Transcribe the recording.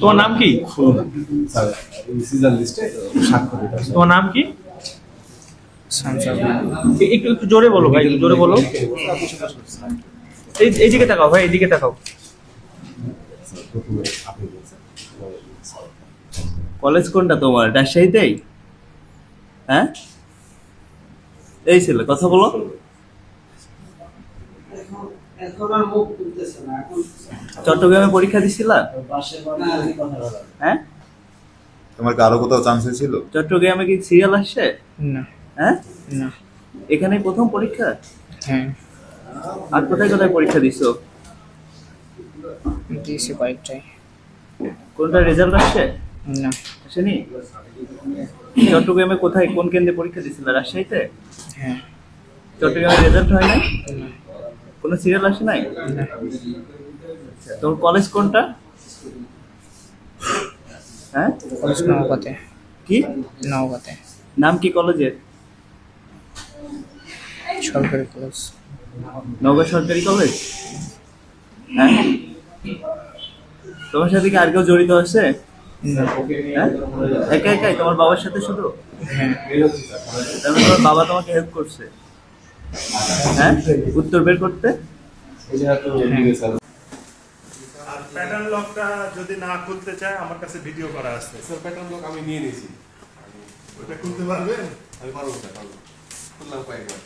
তোমার নাম কি? তোমার নাম কি? একটু একটু জোরে বলো ভাই, একটু জোরে বলো। এইদিকে তাকাও ভাই, এইদিকে তাকাও। কলেজ কোনটা তোমার? রাজশাহীতেই? হ্যাঁ, এই ছিল কথা বলো। চট্টগ্রামে পরীক্ষা দিছিলা? হ্যাঁ, তোমার কি আরো কোথাও চান্স হয়েছিল? চট্টগ্রামে কি সিরিয়াল আসছে? না। হ্যাঁ, না। এখানেই প্রথম পরীক্ষা? হ্যাঁ, আর কোথায় কোথায় পরীক্ষা দিছো? দিয়েছি কয়েকটাই। কোনটা রেজাল্ট আসছে? না। আসেনি? চট্টগ্রামে কোথায় কোন কেন্দ্রে পরীক্ষা দিছিলা? রাজশাহীতে? হ্যাঁ। চট্টগ্রামে রেজাল্ট হয় নাই? না। কোনো সিরিয়াল আসে নাই? না। তোমার কলেজ কোনটা? হ্যাঁ, কলেজ নওগাঁতে। কি নওগাঁতে। নাম কি কলেজের? সরকারি কলেজ। নওগাঁ সরকারি কলেজ। হ্যাঁ, তোমার সাথে কি আর কেউ জড়িত আছে? না। হ্যাঁ, একা একাই তোমার বাবার সাথে শুধু? হ্যাঁ। তাহলে তোমার বাবা তোমাকে হেল্প করছে? হ্যাঁ, উত্তর বের করতে? আর প্যাটার্ন লকটা যদি না খুলতে চায়, আমার কাছে ভিডিও করা আছে। স্যার প্যাটার্ন লক আমি নিয়ে নিয়েছি। ওটা খুলতে পারবেন? আমি পারবো স্যার, পারবো। খুললাম কয়েকবার।